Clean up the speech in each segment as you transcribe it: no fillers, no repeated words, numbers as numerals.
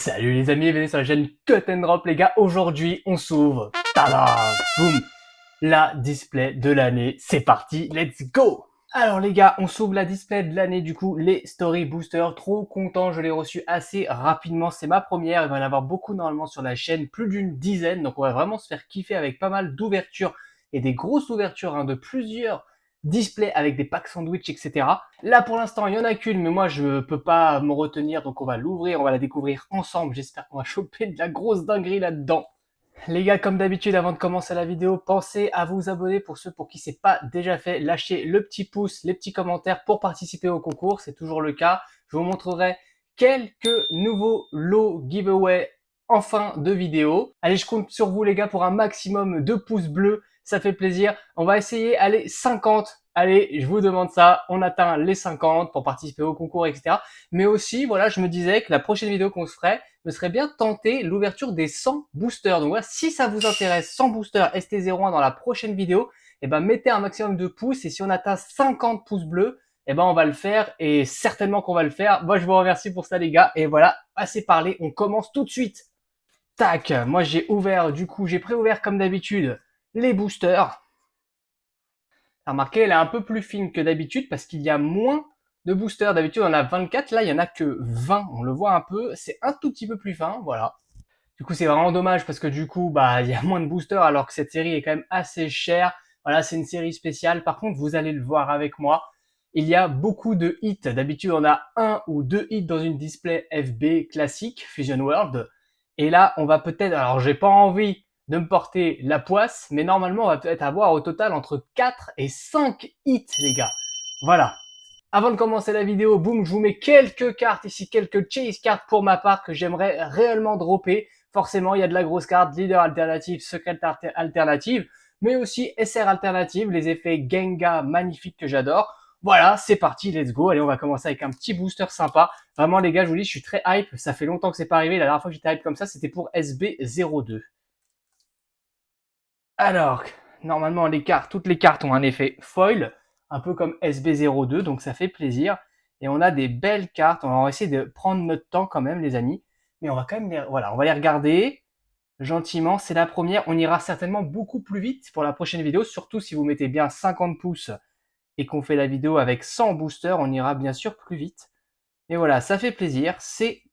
Salut les amis, bienvenue sur la chaîne Cut and Drop les gars. Aujourd'hui on s'ouvre, tada, boum, la display de l'année. C'est parti, let's go. Alors les gars, on s'ouvre la display de l'année du coup, les Story Boosters. Trop content, je l'ai reçu assez rapidement. C'est ma première, il va y en avoir beaucoup normalement sur la chaîne, plus d'une dizaine. Donc on va vraiment se faire kiffer avec pas mal d'ouvertures et des grosses ouvertures de plusieurs display avec des packs sandwich, etc. Là, pour l'instant, il y en a qu'une, mais moi, je peux pas me retenir, donc on va l'ouvrir, on va la découvrir ensemble. J'espère qu'on va choper de la grosse dinguerie là-dedans. Les gars, comme d'habitude, avant de commencer la vidéo, pensez à vous abonner pour ceux pour qui c'est pas déjà fait. Lâchez le petit pouce, les petits commentaires pour participer au concours, c'est toujours le cas. Je vous montrerai quelques nouveaux lots giveaway en fin de vidéo. Allez, je compte sur vous les gars pour un maximum de pouces bleus, ça fait plaisir. On va essayer, allez, 50. Allez, je vous demande ça, on atteint les 50 pour participer au concours, etc. Mais aussi, voilà, je me disais que la prochaine vidéo qu'on se ferait, me serait bien tenté l'ouverture des 100 boosters. Donc voilà, si ça vous intéresse, 100 boosters ST01 dans la prochaine vidéo, eh ben, mettez un maximum de pouces et si on atteint 50 pouces bleus, eh ben, on va le faire et certainement qu'on va le faire. Moi, je vous remercie pour ça, les gars. Et voilà, assez parlé, on commence tout de suite. Tac, moi j'ai ouvert, du coup, j'ai pré-ouvert comme d'habitude les boosters. Remarquez, elle est un peu plus fine que d'habitude parce qu'il y a moins de boosters. D'habitude, on en a 24. Là, il y en a que 20. On le voit un peu. C'est un tout petit peu plus fin. Voilà. Du coup, c'est vraiment dommage parce que du coup, bah, il y a moins de boosters alors que cette série est quand même assez chère. Voilà, c'est une série spéciale. Par contre, vous allez le voir avec moi. Il y a beaucoup de hits. D'habitude, on a un ou deux hits dans une display FB classique, Fusion World. Et là, on va peut-être, alors j'ai pas envie de me porter la poisse, mais normalement, on va peut-être avoir au total entre 4 et 5 hits, les gars. Voilà. Avant de commencer la vidéo, boum, je vous mets quelques cartes ici, quelques chase cartes pour ma part que j'aimerais réellement dropper. Forcément, il y a de la grosse carte, leader alternative, secret alternative, mais aussi SR alternative, les effets Genga magnifiques que j'adore. Voilà, c'est parti, let's go. Allez, on va commencer avec un petit booster sympa. Vraiment, les gars, je vous dis, je suis très hype. Ça fait longtemps que c'est pas arrivé. La dernière fois que j'étais hype comme ça, c'était pour SB02. Alors, normalement, toutes les cartes ont un effet foil, un peu comme SB02, donc ça fait plaisir. Et on a des belles cartes. On va essayer de prendre notre temps quand même, les amis. Mais on va quand même voilà, on va les regarder gentiment. C'est la première. On ira certainement beaucoup plus vite pour la prochaine vidéo, surtout si vous mettez bien 50 pouces et qu'on fait la vidéo avec 100 boosters, on ira bien sûr plus vite. Et voilà, ça fait plaisir. C'est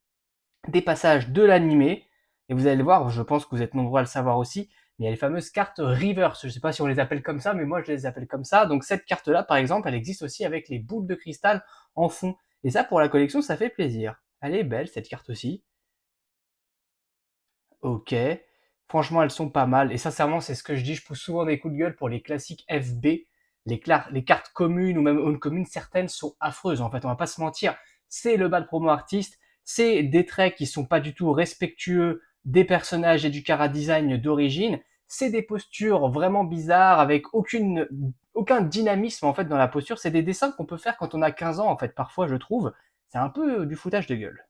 des passages de l'animé. Et vous allez le voir, je pense que vous êtes nombreux à le savoir aussi, mais il y a les fameuses cartes reverse. Je ne sais pas si on les appelle comme ça, mais moi je les appelle comme ça. Donc cette carte-là, par exemple, elle existe aussi avec les boules de cristal en fond. Et ça, pour la collection, ça fait plaisir. Elle est belle, cette carte aussi. Ok. Franchement, elles sont pas mal. Et sincèrement, c'est ce que je dis, je pousse souvent des coups de gueule pour les classiques FB. Les cartes communes ou même non communes, certaines sont affreuses. En fait, on va pas se mentir. C'est le bad promo artiste. C'est des traits qui sont pas du tout respectueux des personnages et du chara-design d'origine. C'est des postures vraiment bizarres avec aucun dynamisme en fait dans la posture. C'est des dessins qu'on peut faire quand on a 15 ans en fait. Parfois, je trouve. C'est un peu du foutage de gueule.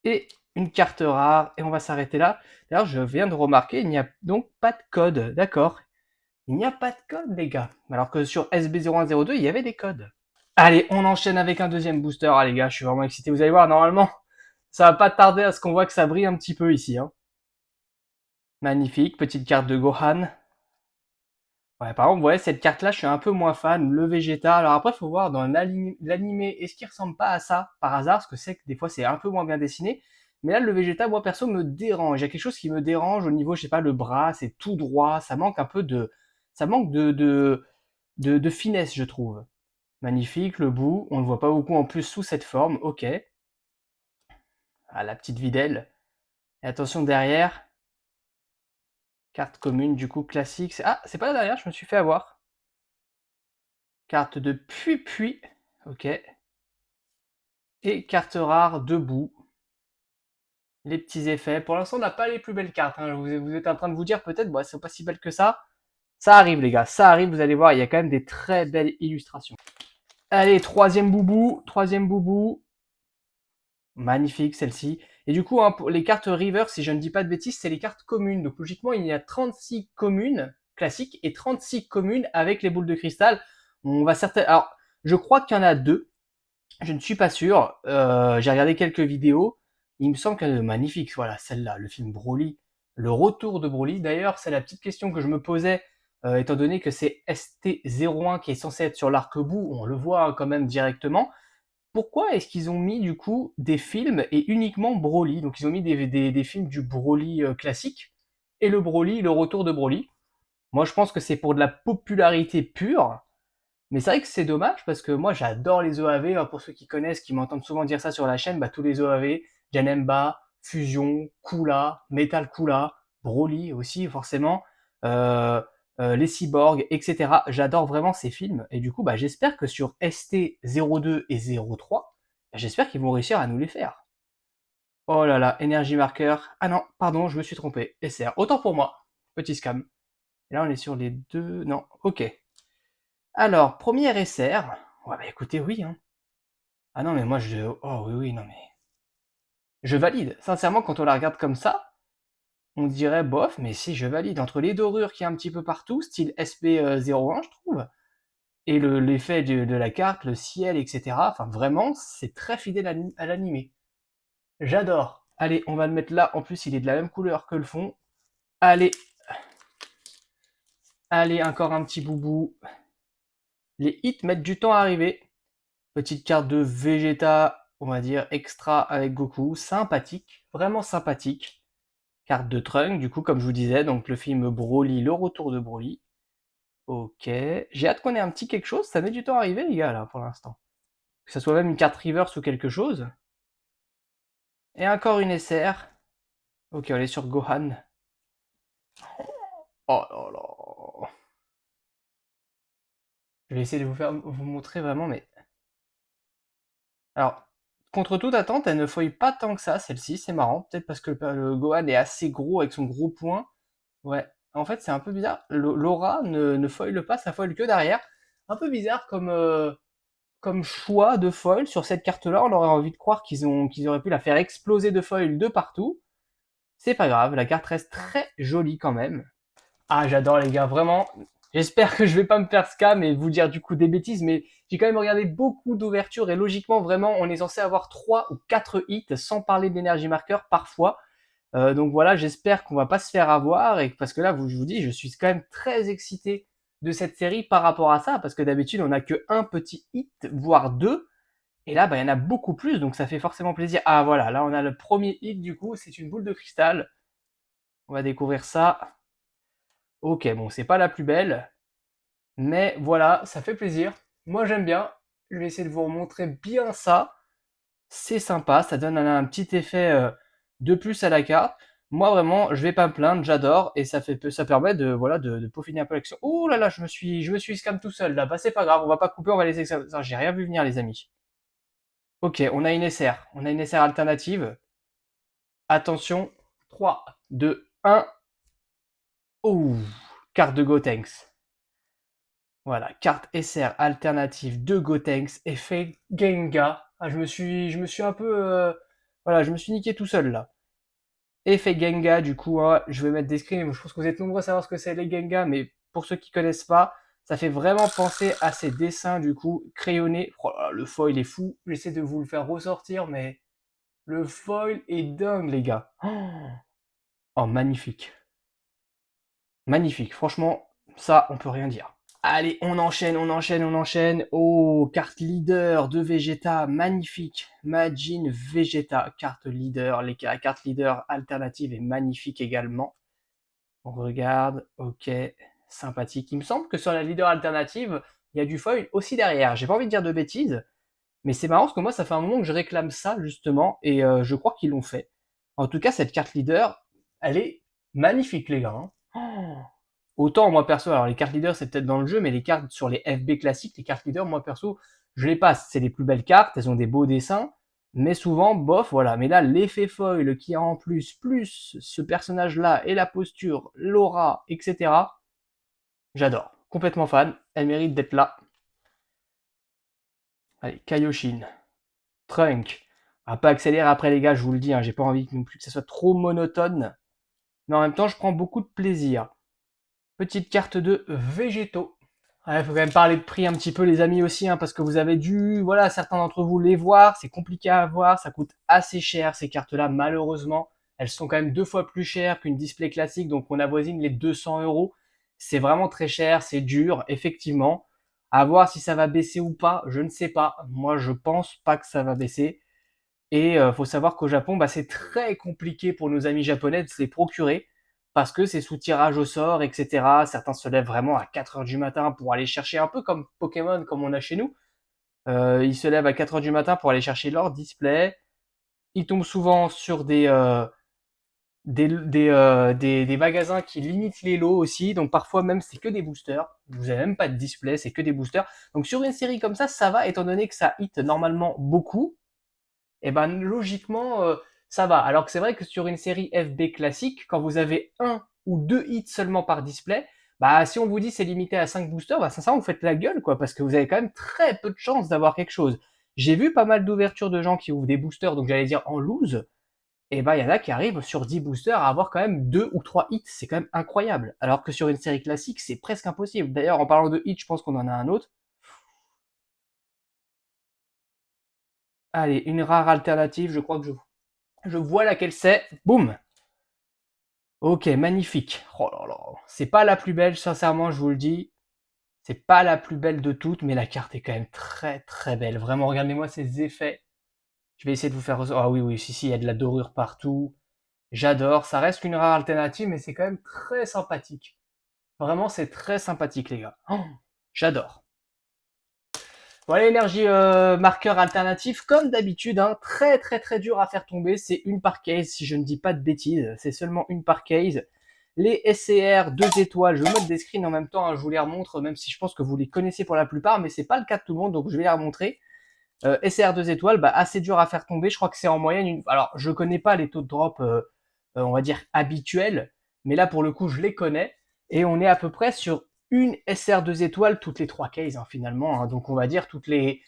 Et une carte rare, et on va s'arrêter là. D'ailleurs, je viens de remarquer, il n'y a donc pas de code, d'accord. Il n'y a pas de code, les gars. Alors que sur SB0102, il y avait des codes. Allez, on enchaîne avec un deuxième booster. Ah les gars, je suis vraiment excité. Vous allez voir, normalement, ça va pas tarder à ce qu'on voit que ça brille un petit peu ici. Hein. Magnifique, petite carte de Gohan. Ouais, par contre, ouais, cette carte-là, je suis un peu moins fan. Le Vegeta. Alors après, faut voir dans l'animé, est-ce qu'il ressemble pas à ça par hasard? Parce que c'est que des fois, c'est un peu moins bien dessiné. Mais là, le Vegeta, moi, perso, me dérange. Il y a quelque chose qui me dérange au niveau, je sais pas, le bras, c'est tout droit. Ça manque un peu de, ça manque de finesse, je trouve. Magnifique, le bout. On ne le voit pas beaucoup en plus sous cette forme. Ok. Ah, la petite videlle. Et attention derrière. Carte commune, du coup, classique. Ah, c'est pas là derrière, je me suis fait avoir. Carte de Puis. Ok. Et carte rare debout. Les petits effets. Pour l'instant, on n'a pas les plus belles cartes. Hein. Vous êtes en train de vous dire peut-être, bah, c'est pas si belle que ça. Ça arrive, les gars. Ça arrive, vous allez voir, il y a quand même des très belles illustrations. Allez, troisième boubou. Troisième boubou. Magnifique, celle-ci. Et du coup, hein, pour les cartes River, si je ne dis pas de bêtises, c'est les cartes communes. Donc logiquement, il y a 36 communes classiques et 36 communes avec les boules de cristal. On va certaines... Alors, je crois qu'il y en a deux. Je ne suis pas sûr. J'ai regardé quelques vidéos. Il me semble qu'elle est magnifique. Voilà, celle-là, le film Broly. Le retour de Broly. D'ailleurs, c'est la petite question que je me posais, étant donné que c'est ST01 qui est censé être sur l'arc-bout. On le voit hein, quand même directement. Pourquoi est-ce qu'ils ont mis du coup des films et uniquement Broly? Donc ils ont mis des films du Broly classique et le Broly, le retour de Broly. Moi je pense que c'est pour de la popularité pure. Mais c'est vrai que c'est dommage parce que moi j'adore les OAV, hein, pour ceux qui connaissent, qui m'entendent souvent dire ça sur la chaîne, bah, tous les OAV, Janemba, Fusion, Kula, Metal Kula, Broly aussi forcément, euh, les cyborgs, etc. J'adore vraiment ces films et du coup bah, j'espère que sur ST02 et 03, bah, j'espère qu'ils vont réussir à nous les faire. Oh là là, Energy Marker. Ah non, pardon, je me suis trompé. SR. Autant pour moi. Petit scam. Et là on est sur les deux. Non, ok. Alors, premier SR. Ouais, bah écoutez, oui. Hein. Ah non, mais moi, je... Oh oui, oui, non, mais... Je valide. Sincèrement, quand on la regarde comme ça, on dirait bof, mais si, je valide. Entre les dorures qu'il y a un petit peu partout, style SP01, je trouve, et l'effet de la carte, le ciel, etc. Enfin, vraiment, c'est très fidèle à l'animé. J'adore. Allez, on va le mettre là. En plus, il est de la même couleur que le fond. Allez. Allez, encore un petit boubou. Les hits mettent du temps à arriver. Petite carte de Vegeta, on va dire extra avec Goku, sympathique, vraiment sympathique. Carte de Trunk, du coup, comme je vous disais, donc le film Broly, le retour de Broly. Ok, j'ai hâte qu'on ait un petit quelque chose, ça met du temps à arriver les gars là pour l'instant. Que ça soit même une carte reverse ou quelque chose. Et encore une SR. Ok, on est sur Gohan. Oh là là. Je vais essayer de vous montrer vraiment, mais... Alors, contre toute attente, elle ne feuille pas tant que ça, celle-ci, c'est marrant. Peut-être parce que le Gohan est assez gros avec son gros poing. Ouais, en fait, c'est un peu bizarre. L'aura ne foile pas, ça foile que derrière. Un peu bizarre comme choix de foil sur cette carte-là. On aurait envie de croire qu'ils auraient pu la faire exploser de foil de partout. C'est pas grave, la carte reste très jolie quand même. Ah, j'adore les gars, vraiment. J'espère que je vais pas me faire scam et vous dire du coup des bêtises, mais j'ai quand même regardé beaucoup d'ouvertures et logiquement, vraiment, on est censé avoir 3 ou 4 hits sans parler d'énergie marqueur parfois. Donc voilà, j'espère qu'on va pas se faire avoir et parce que là, je vous dis, je suis quand même très excité de cette série par rapport à ça parce que d'habitude, on n'a que un petit hit, voire deux. Et là, bah, il y en a beaucoup plus, donc ça fait forcément plaisir. Ah voilà, là on a le premier hit du coup, c'est une boule de cristal. On va découvrir ça. Ok, bon, c'est pas la plus belle, mais voilà, ça fait plaisir. Moi j'aime bien. Je vais essayer de vous remontrer bien ça. C'est sympa, ça donne un petit effet de plus à la carte. Moi vraiment, je vais pas me plaindre, j'adore et ça permet de voilà de peaufiner un peu l'action. Oh là là, je me suis scam tout seul là. Bah c'est pas grave, on va pas couper, on va laisser ça. J'ai rien vu venir les amis. Ok, on a une SR alternative. Attention, 3, 2, 1. Ouh, carte de Gotenks. Voilà, carte SR alternative de Gotenks, effet Genga. Ah, je me suis un peu, voilà, je me suis niqué tout seul là. Effet Genga, du coup, hein, je vais mettre des screens. Je pense que vous êtes nombreux à savoir ce que c'est les Genga, mais pour ceux qui connaissent pas, ça fait vraiment penser à ces dessins du coup crayonnés. Oh là, le foil est fou. J'essaie de vous le faire ressortir, mais le foil est dingue, les gars. Oh, magnifique, magnifique. Franchement, ça, on peut rien dire. Allez, on enchaîne, on enchaîne, on enchaîne. Oh, carte leader de Vegeta, magnifique. Majin Vegeta, carte leader. La carte leader alternative est magnifique également. On regarde, ok, sympathique. Il me semble que sur la leader alternative, il y a du foil aussi derrière. J'ai pas envie de dire de bêtises, mais c'est marrant parce que moi, ça fait un moment que je réclame ça justement, et je crois qu'ils l'ont fait. En tout cas, cette carte leader, elle est magnifique, les gars. Hein. Oh. Autant moi perso, alors les cartes leaders c'est peut-être dans le jeu, mais les cartes sur les FB classiques, les cartes leaders, moi perso, je les passe. C'est les plus belles cartes, elles ont des beaux dessins, mais souvent, bof, voilà. Mais là, l'effet foil qui a en plus ce personnage-là et la posture, l'aura, etc. J'adore. Complètement fan. Elle mérite d'être là. Allez, Kaioshin. Trunk. On va pas accélérer après les gars, je vous le dis, hein, j'ai pas envie non plus que ça soit trop monotone. Mais en même temps, je prends beaucoup de plaisir. Petite carte de végétaux. Ouais, faut quand même parler de prix un petit peu les amis aussi, hein, parce que vous avez dû, voilà, certains d'entre vous les voir, c'est compliqué à avoir, ça coûte assez cher ces cartes-là, malheureusement. Elles sont quand même 2 fois plus chères qu'une display classique, donc on avoisine les 200 euros. C'est vraiment très cher, c'est dur, effectivement. À voir si ça va baisser ou pas, je ne sais pas. Moi, je pense pas que ça va baisser. Et faut savoir qu'au Japon, bah, c'est très compliqué pour nos amis japonais de se les procurer parce que c'est sous tirage au sort, etc. Certains se lèvent vraiment à 4 heures du matin pour aller chercher un peu comme Pokémon, comme on a chez nous. Ils se lèvent à 4 heures du matin pour aller chercher leur display. Ils tombent souvent sur des magasins qui limitent les lots aussi. Donc parfois même c'est que des boosters. Vous avez même pas de display, c'est que des boosters. Donc sur une série comme ça va étant donné que ça hit normalement beaucoup et ben logiquement ça va. Alors que c'est vrai que sur une série FB classique, quand vous avez un ou deux hits seulement par display, bah si on vous dit c'est limité à 5 boosters, bah sincèrement vous faites la gueule quoi, parce que vous avez quand même très peu de chances d'avoir quelque chose. J'ai vu pas mal d'ouvertures de gens qui ouvrent des boosters, donc j'allais dire en loose, et bah il y en a qui arrivent sur 10 boosters à avoir quand même 2 ou 3 hits, c'est quand même incroyable. Alors que sur une série classique, c'est presque impossible. D'ailleurs, en parlant de hits, je pense qu'on en a un autre. Allez, une rare alternative, je crois que je vois laquelle c'est. Boum. Ok, magnifique. Oh là là. C'est pas la plus belle, sincèrement, je vous le dis. C'est pas la plus belle de toutes, mais la carte est quand même très très belle. Vraiment, regardez-moi ces effets. Je vais essayer de vous faire... Ah oui, oui, si, si, il y a de la dorure partout. J'adore. Ça reste une rare alternative, mais c'est quand même très sympathique. Vraiment, c'est très sympathique, les gars. Oh, j'adore. Voilà, l'énergie marqueur alternatif, comme d'habitude, hein, très très très dur à faire tomber. C'est une par case, si je ne dis pas de bêtises. C'est seulement une par case. Les SCR 2 étoiles, je vais mettre des screens en même temps, hein, je vous les remontre, même si je pense que vous les connaissez pour la plupart, mais c'est pas le cas de tout le monde, donc je vais les remontrer. SCR 2 étoiles, bah, assez dur à faire tomber. Je crois que c'est en moyenne une... Alors, je connais pas les taux de drop, on va dire, habituels, mais là, pour le coup, je les connais. Et on est à peu près sur une SR 2 étoiles toutes les 3 cases, hein, finalement. Hein. Donc, on va dire toutes les...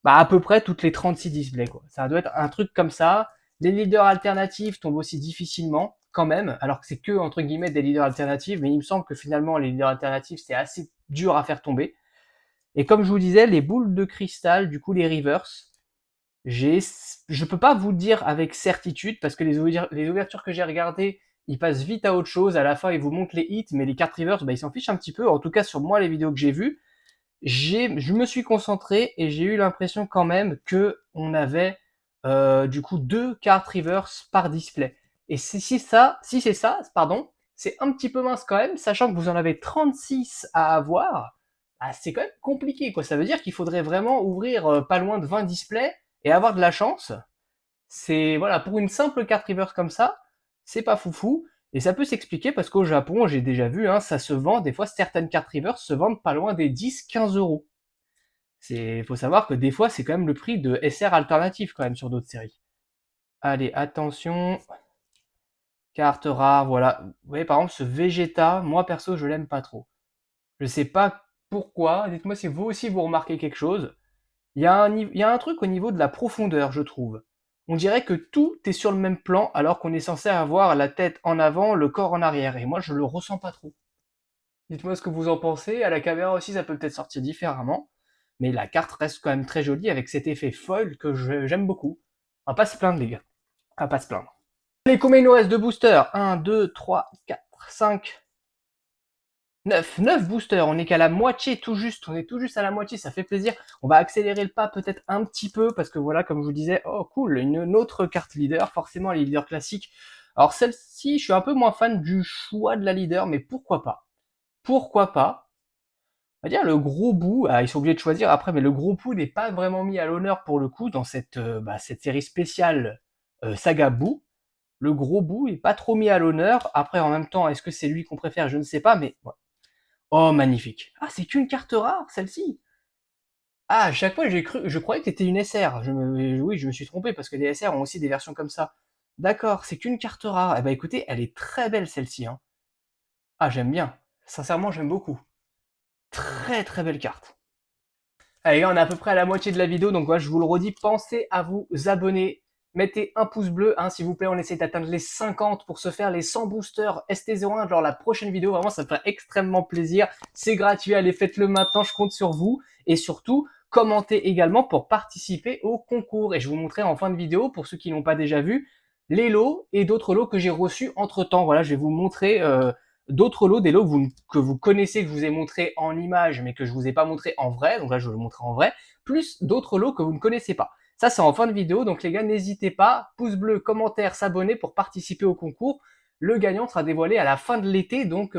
Bah, à peu près toutes les 36 displays, quoi. Ça doit être un truc comme ça. Les leaders alternatifs tombent aussi difficilement, quand même, alors que c'est que, entre guillemets, des leaders alternatifs, mais il me semble que finalement, les leaders alternatifs, c'est assez dur à faire tomber. Et comme je vous disais, les boules de cristal, du coup les reverse, je peux pas vous dire avec certitude parce que les ouvertures que j'ai regardées, ils passent vite à autre chose. À la fin, ils vous montrent les hits, mais les cartes reverse, bah, ils s'en fichent un petit peu. En tout cas, sur moi, les vidéos que j'ai vues, je me suis concentré et j'ai eu l'impression quand même que on avait du coup 2 cartes reverse par display. Et si c'est ça, pardon, c'est un petit peu mince quand même, sachant que vous en avez 36 à avoir. Bah, c'est quand même compliqué, quoi. Ça veut dire qu'il faudrait vraiment ouvrir pas loin de 20 displays et avoir de la chance. C'est voilà, pour une simple carte reverse comme ça, c'est pas foufou. Et ça peut s'expliquer parce qu'au Japon, j'ai déjà vu, hein, ça se vend, des fois certaines cartes reverse se vendent pas loin des 10-15 euros. Faut savoir que des fois, c'est quand même le prix de SR alternatif quand même sur d'autres séries. Allez, attention. Carte rare, voilà. Vous voyez, par exemple, ce Vegeta, moi perso, je l'aime pas trop. Je sais pas pourquoi. Dites-moi si vous aussi vous remarquez quelque chose. Il y a un truc au niveau de la profondeur, je trouve. On dirait que tout est sur le même plan alors qu'on est censé avoir la tête en avant, le corps en arrière. Et moi, je le ressens pas trop. Dites-moi ce que vous en pensez. À la caméra aussi, ça peut peut-être sortir différemment. Mais la carte reste quand même très jolie avec cet effet foil que j'aime beaucoup. On va pas se plaindre, les gars. On va pas se plaindre. Allez, combien il nous reste de boosters? 1, 2, 3, 4, 5, 9. 9 boosters. On est qu'à la moitié, tout juste. On est tout juste à la moitié. Ça fait plaisir. On va accélérer le pas peut-être un petit peu parce que voilà, comme je vous disais, oh cool, une autre carte leader. Forcément, les leaders classiques. Alors celle-ci, je suis un peu moins fan du choix de la leader, mais pourquoi pas? Pourquoi pas? On va dire le gros bout, ils sont obligés de choisir après, mais le gros bout n'est pas vraiment mis à l'honneur pour le coup dans cette série spéciale Saga Boo. Le gros bout est pas trop mis à l'honneur. Après, en même temps, est-ce que c'est lui qu'on préfère? Je ne sais pas, mais ouais. Oh, magnifique. Ah, c'est qu'une carte rare, celle-ci. Ah, à chaque fois, je croyais que c'était une SR. Oui, je me suis trompé parce que les SR ont aussi des versions comme ça. D'accord, c'est qu'une carte rare. Eh ben, écoutez, elle est très belle celle-ci. Hein. Ah, j'aime bien. Sincèrement, j'aime beaucoup. Très très belle carte. Allez, on est à peu près à la moitié de la vidéo, donc voilà, je vous le redis, pensez à vous abonner Mettez un pouce bleu, hein, s'il vous plaît, on essaie d'atteindre les 50 pour se faire les 100 boosters ST01 lors de la prochaine vidéo. Vraiment, ça me ferait extrêmement plaisir. C'est gratuit, allez, faites-le maintenant, je compte sur vous. Et surtout, commentez également pour participer au concours. Et je vous montrerai en fin de vidéo, pour ceux qui n'ont pas déjà vu, les lots et d'autres lots que j'ai reçus entre temps. Voilà, je vais vous montrer d'autres lots, des lots que vous connaissez, que je vous ai montré en image, mais que je vous ai pas montré en vrai. Donc là, je vais vous le montrer en vrai. Plus d'autres lots que vous ne connaissez pas. Ça, c'est en fin de vidéo. Donc les gars, n'hésitez pas. Pouce bleu, commentaire, s'abonner pour participer au concours. Le gagnant sera dévoilé à la fin de l'été, donc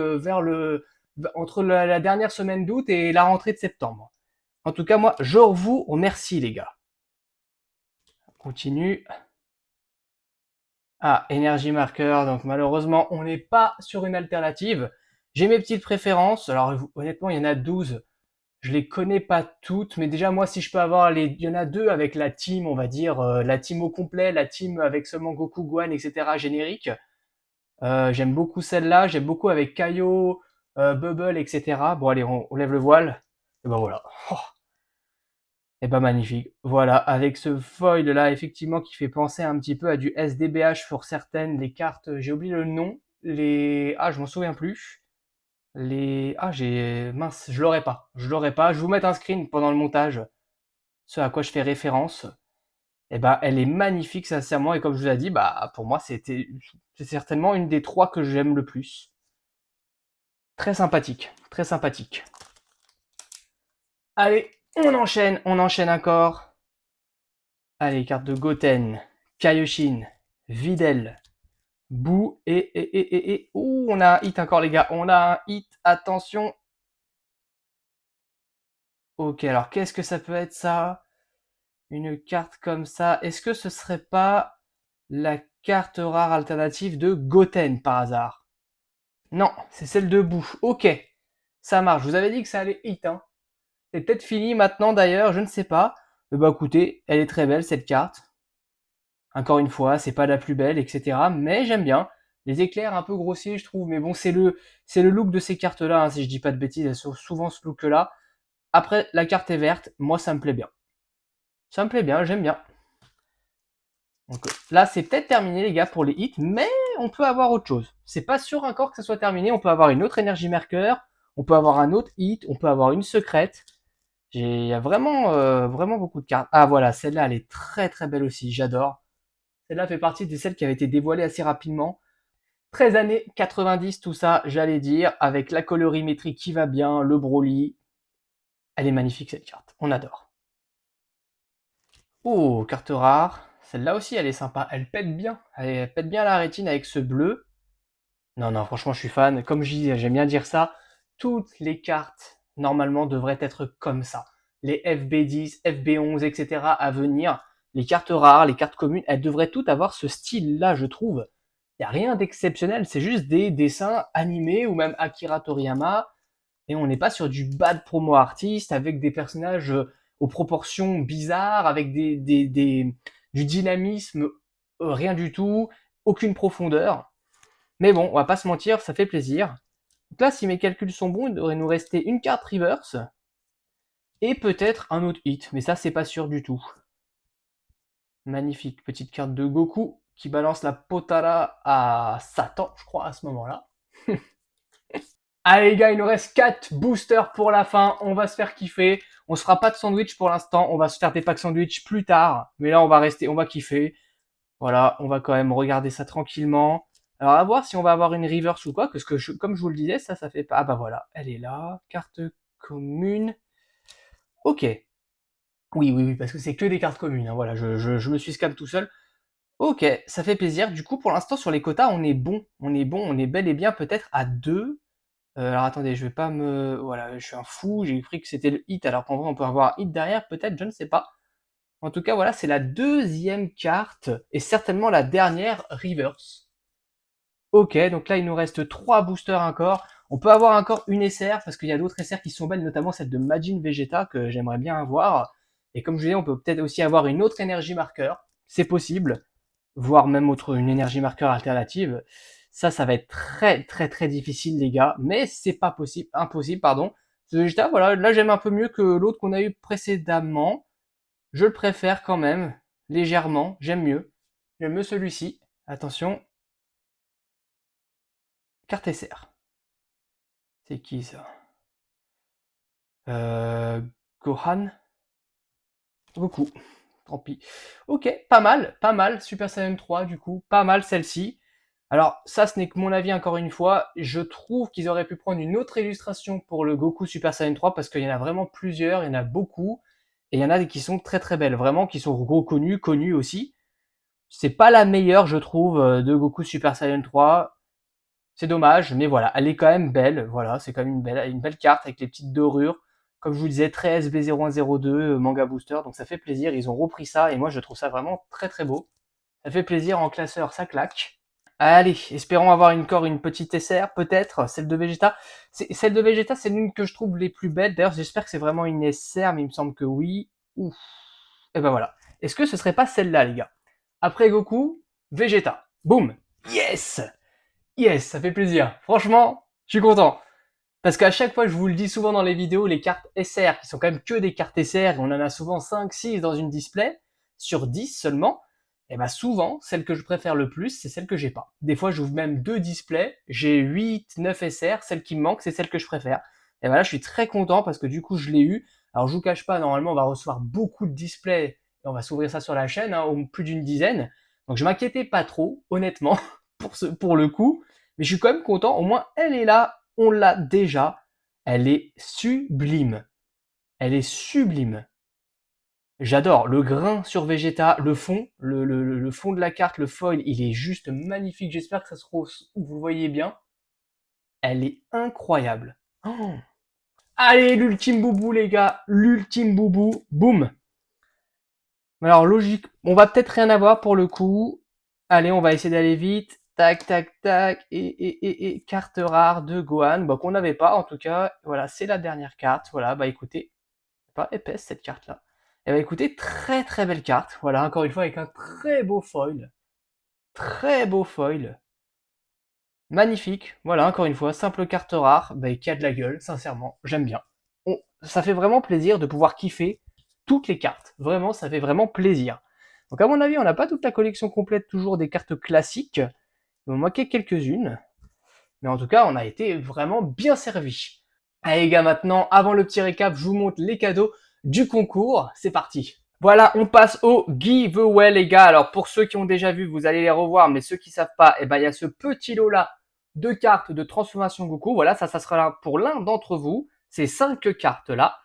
entre la dernière semaine d'août et la rentrée de septembre. En tout cas, moi, je vous remercie, les gars. On continue. Ah, Energy Marker. Donc malheureusement, on n'est pas sur une alternative. J'ai mes petites préférences. Alors honnêtement, il y en a 12. Je les connais pas toutes, mais déjà moi si je peux avoir il y en a deux avec la team, on va dire la team au complet, la team avec seulement Goku, Gohan, etc. générique. J'aime beaucoup celle-là, j'aime beaucoup avec Kaio, Bubble, etc. Bon allez, on lève le voile. Et ben voilà. Oh, et ben magnifique. Voilà, avec ce foil là, effectivement, qui fait penser un petit peu à du SDBH pour certaines. Les cartes, j'ai oublié le nom. je m'en souviens plus. Mince, je l'aurais pas. Je l'aurais pas. Je vais vous mettre un screen pendant le montage. Ce à quoi je fais référence. Et ben, elle est magnifique, sincèrement. Et comme je vous l'ai dit, bah, pour moi, c'est certainement une des trois que j'aime le plus. Très sympathique. Très sympathique. Allez, on enchaîne encore. Allez, carte de Goten, Kaioshin, Videl, Boo et. Ouh, on a un hit encore, les gars. On a un hit. Attention. Ok, alors qu'est-ce que ça peut être ça? Une carte comme ça. Est-ce que ce serait pas la carte rare alternative de Goten par hasard? Non, c'est celle de Boo. Ok, ça marche. Je vous avais dit que ça allait hit, hein. C'est peut-être fini maintenant d'ailleurs, je ne sais pas. Bah écoutez, elle est très belle cette carte. Encore une fois, c'est pas la plus belle, etc. Mais j'aime bien. Les éclairs un peu grossiers, je trouve. Mais bon, c'est le look de ces cartes-là, hein, si je dis pas de bêtises. Elles sont souvent ce look-là. Après, la carte est verte. Moi, ça me plaît bien. Ça me plaît bien, j'aime bien. Donc là, c'est peut-être terminé, les gars, pour les hits, mais on peut avoir autre chose. C'est pas sûr encore que ça soit terminé. On peut avoir une autre énergie marqueur, on peut avoir un autre hit, on peut avoir une secrète. Il y a vraiment beaucoup de cartes. Ah voilà, celle-là, elle est très très belle aussi. J'adore. Celle-là fait partie de celles qui avaient été dévoilées assez rapidement. 13 années 90, tout ça, j'allais dire, avec la colorimétrie qui va bien, le Broly. Elle est magnifique cette carte. On adore. Oh, carte rare. Celle-là aussi, elle est sympa. Elle pète bien. Elle pète bien la rétine avec ce bleu. Non, non, franchement, je suis fan. Comme je dis, j'aime bien dire ça. Toutes les cartes, normalement, devraient être comme ça. Les FB10, FB11, etc. à venir. Les cartes rares, les cartes communes, elles devraient toutes avoir ce style-là, je trouve. Il n'y a rien d'exceptionnel. C'est juste des dessins animés ou même Akira Toriyama. Et on n'est pas sur du bad promo artiste avec des personnages aux proportions bizarres, avec du dynamisme, rien du tout, aucune profondeur. Mais bon, on va pas se mentir, ça fait plaisir. Donc là, si mes calculs sont bons, il devrait nous rester une carte reverse et peut-être un autre hit, mais ça, c'est pas sûr du tout. Magnifique petite carte de Goku qui balance la Potara à Satan, je crois, à ce moment-là. Allez les gars, il nous reste 4 boosters pour la fin. On va se faire kiffer. On se fera pas de sandwich pour l'instant. On va se faire des packs sandwich plus tard. Mais là, on va kiffer. Voilà, on va quand même regarder ça tranquillement. Alors, à voir si on va avoir une reverse ou quoi. Parce que, comme je vous le disais, ça fait pas. Ah bah voilà, elle est là. Carte commune. Ok. Oui, parce que c'est que des cartes communes, hein. Voilà, je me suis scam tout seul. Ok, ça fait plaisir. Du coup, pour l'instant, sur les quotas, on est bon. On est bel et bien peut-être à 2. Alors attendez, je vais pas me... Voilà, je suis un fou, j'ai cru que c'était le hit, alors qu'en vrai on peut avoir un hit derrière, peut-être, je ne sais pas. En tout cas, voilà, c'est la deuxième carte, et certainement la dernière reverse. Ok, donc là il nous reste 3 boosters encore. On peut avoir encore une SR, parce qu'il y a d'autres SR qui sont belles, notamment celle de Majin Vegeta, que j'aimerais bien avoir. Et comme je disais, on peut peut-être aussi avoir une autre énergie marqueur, c'est possible, voire même une énergie marqueur alternative. Ça va être très difficile, les gars. Mais c'est pas possible, impossible, pardon. Ce Vegeta, voilà, là j'aime un peu mieux que l'autre qu'on a eu précédemment. Je le préfère quand même, légèrement, j'aime mieux. J'aime mieux celui-ci. Attention. Carte SR. C'est qui ça? Gohan? Goku. Tant pis. Ok, pas mal, pas mal. Super Saiyan 3, du coup, pas mal celle-ci. Alors, ça, ce n'est que mon avis, encore une fois. Je trouve qu'ils auraient pu prendre une autre illustration pour le Goku Super Saiyan 3, parce qu'il y en a vraiment plusieurs, il y en a beaucoup. Et il y en a qui sont très très belles, vraiment, qui sont reconnues, connues aussi. C'est pas la meilleure, je trouve, de Goku Super Saiyan 3. C'est dommage, mais voilà, elle est quand même belle. Voilà, c'est quand même une belle carte avec les petites dorures. Comme je vous disais, très SB0102 Manga Booster, donc ça fait plaisir. Ils ont repris ça et moi je trouve ça vraiment très très beau. Ça fait plaisir en classeur, ça claque. Allez, espérons avoir encore une petite SR, peut-être, celle de Vegeta. Celle de Vegeta, c'est l'une que je trouve les plus belles. D'ailleurs, j'espère que c'est vraiment une SR, mais il me semble que oui. Ouf. Et ben voilà. Est-ce que ce serait pas celle-là, les gars? Après Goku, Vegeta. Boum. Yes. Yes, ça fait plaisir. Franchement, je suis content. Parce qu'à chaque fois, je vous le dis souvent dans les vidéos, les cartes SR, qui sont quand même que des cartes SR, et on en a souvent 5, 6 dans une display, sur 10 seulement, et bah souvent, celle que je préfère le plus, c'est celle que j'ai pas. Des fois, j'ouvre même 2 displays, j'ai 8, 9 SR, celle qui me manque, c'est celle que je préfère. Et voilà, je suis très content parce que du coup, je l'ai eu. Alors, je vous cache pas, normalement, on va recevoir beaucoup de displays, et on va s'ouvrir ça sur la chaîne, hein, au plus d'une dizaine. Donc, je m'inquiétais pas trop, honnêtement, pour le coup. Mais je suis quand même content, au moins, elle est là, on l'a déjà. Elle est sublime. Elle est sublime. J'adore le grain sur Vegeta, le fond, le fond de la carte, le foil, il est juste magnifique. J'espère que ça se vous voyez bien. Elle est incroyable. Oh. Allez, l'ultime boubou, les gars. L'ultime boubou. Boum. Alors, logique. On va peut-être rien avoir pour le coup. Allez, on va essayer d'aller vite. Tac, tac, tac. Et carte rare de Gohan. Bon, qu'on n'avait pas, en tout cas. Voilà, c'est la dernière carte. Voilà, bah écoutez. Pas épaisse, cette carte-là. Et bah écoutez, très très belle carte. Voilà, encore une fois, avec un très beau foil. Très beau foil. Magnifique. Voilà, encore une fois, simple carte rare, bah, qui a de la gueule, sincèrement. J'aime bien. Ça fait vraiment plaisir de pouvoir kiffer toutes les cartes. Vraiment, ça fait vraiment plaisir. Donc à mon avis, on n'a pas toute la collection complète toujours des cartes classiques. Il m'en manquait quelques-unes. Mais en tout cas, on a été vraiment bien servi. Allez les gars, maintenant, avant le petit récap, je vous montre les cadeaux du concours. C'est parti. Voilà, on passe au giveaway les gars. Alors pour ceux qui ont déjà vu, vous allez les revoir, mais ceux qui savent pas, eh ben il y a ce petit lot là de cartes de transformation Goku. Voilà, ça sera là pour l'un d'entre vous. Ces 5 cartes là.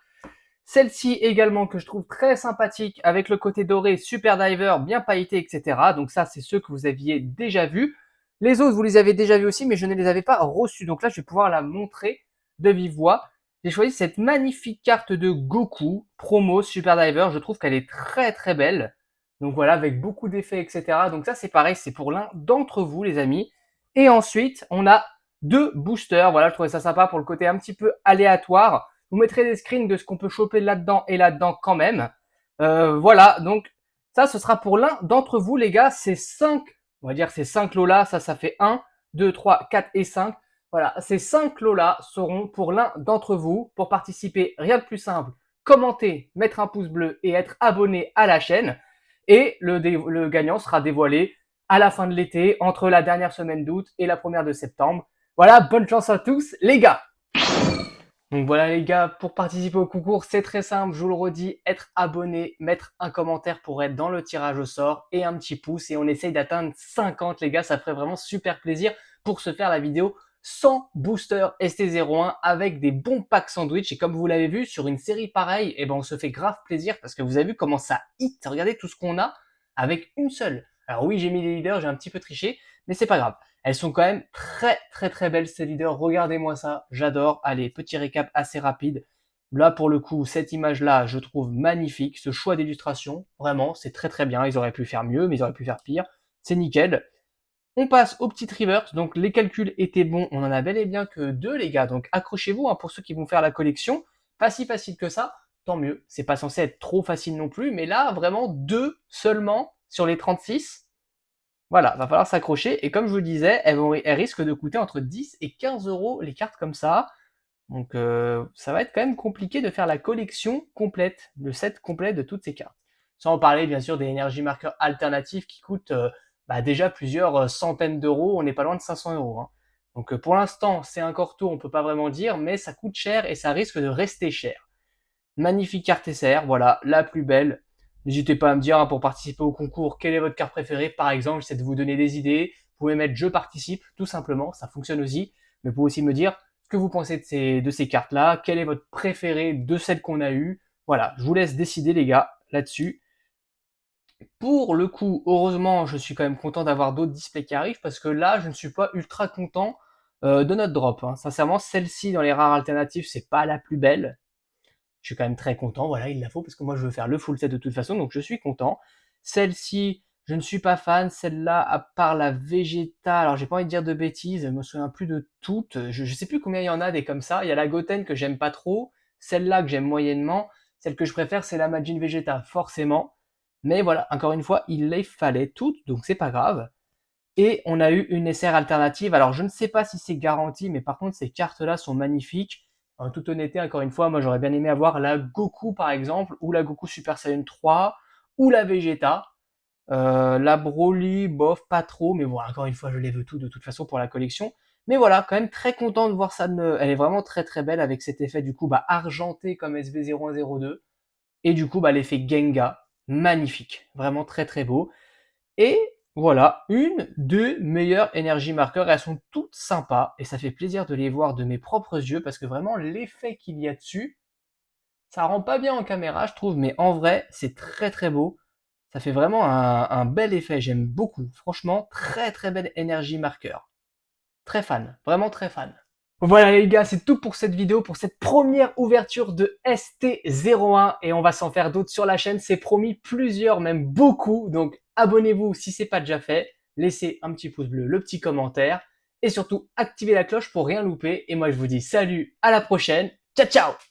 Celle-ci également que je trouve très sympathique avec le côté doré, super diver, bien pailleté, etc. Donc ça, c'est ceux que vous aviez déjà vus. Les autres, vous les avez déjà vus aussi, mais je ne les avais pas reçus. Donc là, je vais pouvoir la montrer de vive voix. J'ai choisi cette magnifique carte de Goku, promo Super Diver. Je trouve qu'elle est très très belle. Donc voilà, avec beaucoup d'effets, etc. Donc ça, c'est pareil, c'est pour l'un d'entre vous, les amis. Et ensuite, on a 2 boosters. Voilà, je trouvais ça sympa pour le côté un petit peu aléatoire. Vous mettrez des screens de ce qu'on peut choper là-dedans et là-dedans quand même. Voilà, donc ça, ce sera pour l'un d'entre vous, les gars. Ces 5, on va dire ces 5 lots-là, ça fait 1, 2, 3, 4 et 5. Voilà, ces 5 lots-là seront pour l'un d'entre vous. Pour participer, rien de plus simple. Commenter, mettre un pouce bleu et être abonné à la chaîne. Et le gagnant sera dévoilé à la fin de l'été, entre la dernière semaine d'août et la première de septembre. Voilà, bonne chance à tous, les gars. Donc voilà les gars, pour participer au concours, c'est très simple, je vous le redis, être abonné, mettre un commentaire pour être dans le tirage au sort et un petit pouce et on essaye d'atteindre 50 les gars, ça ferait vraiment super plaisir pour se faire la vidéo sans booster ST01 avec des bons packs sandwich et comme vous l'avez vu sur une série pareille, eh ben on se fait grave plaisir parce que vous avez vu comment ça hit, regardez tout ce qu'on a avec une seule. Alors oui j'ai mis les leaders, j'ai un petit peu triché, mais c'est pas grave. Elles sont quand même très très très belles ces leaders. Regardez-moi ça, j'adore. Allez, petit récap assez rapide. Là pour le coup, cette image-là, je trouve magnifique. Ce choix d'illustration, vraiment, c'est très très bien. Ils auraient pu faire mieux, mais ils auraient pu faire pire. C'est nickel. On passe au petit reverse. Donc les calculs étaient bons. On en a bel et bien que 2 les gars. Donc accrochez-vous hein, pour ceux qui vont faire la collection. Pas si facile que ça, tant mieux. C'est pas censé être trop facile non plus. Mais là, vraiment 2 seulement sur les 36. Voilà, va falloir s'accrocher. Et comme je vous le disais, elles risquent de coûter entre 10 et 15 euros les cartes comme ça. Donc ça va être quand même compliqué de faire la collection complète, le set complet de toutes ces cartes. Sans parler bien sûr des énergie marqueurs alternatifs qui coûtent bah déjà plusieurs centaines d'euros, on n'est pas loin de 500 euros. Hein. Donc pour l'instant, c'est encore tôt, on peut pas vraiment dire, mais ça coûte cher et ça risque de rester cher. Magnifique carte SR, voilà, la plus belle. N'hésitez pas à me dire pour participer au concours quelle est votre carte préférée. Par exemple, j'essaie de vous donner des idées. Vous pouvez mettre je participe, tout simplement, ça fonctionne aussi. Mais vous pouvez aussi me dire ce que vous pensez de ces cartes-là, quelle est votre préférée de celles qu'on a eues. Voilà, je vous laisse décider les gars là-dessus. Pour le coup, heureusement, je suis quand même content d'avoir d'autres displays qui arrivent parce que là, je ne suis pas ultra content de notre drop. Hein. Sincèrement, celle-ci dans les rares alternatives, c'est pas la plus belle. Je suis quand même très content, voilà, il la faut parce que moi je veux faire le full set de toute façon, donc je suis content. Celle-ci, je ne suis pas fan. Celle-là, à part la Vegeta, alors j'ai pas envie de dire de bêtises, je me souviens plus de toutes. Je sais plus combien il y en a des comme ça. Il y a la Goten que j'aime pas trop, celle-là que j'aime moyennement. Celle que je préfère, c'est la Majin Vegeta, forcément. Mais voilà, encore une fois, il les fallait toutes, donc c'est pas grave. Et on a eu une SR alternative. Alors, je ne sais pas si c'est garanti, mais par contre, ces cartes-là sont magnifiques. En toute honnêteté, encore une fois, moi, j'aurais bien aimé avoir la Goku, par exemple, ou la Goku Super Saiyan 3, ou la Vegeta. La Broly, bof, pas trop, mais voilà, encore une fois, je les veux tout de toute façon pour la collection. Mais voilà, quand même très content de voir ça. Elle est vraiment très très belle avec cet effet du coup argenté comme SV0102. Et du coup, l'effet Genga, magnifique. Vraiment très très beau. Et voilà, une des meilleures énergie marqueurs. Elles sont toutes sympas et ça fait plaisir de les voir de mes propres yeux parce que vraiment l'effet qu'il y a dessus, ça rend pas bien en caméra, je trouve, mais en vrai, c'est très très beau. Ça fait vraiment un bel effet. J'aime beaucoup. Franchement, très très belle énergie marqueur. Très fan, vraiment très fan. Voilà les gars, c'est tout pour cette vidéo, pour cette première ouverture de ST01 et on va s'en faire d'autres sur la chaîne, c'est promis, plusieurs, même beaucoup, donc abonnez-vous si c'est pas déjà fait, laissez un petit pouce bleu, le petit commentaire et surtout activez la cloche pour rien louper et moi je vous dis salut, à la prochaine, ciao ciao.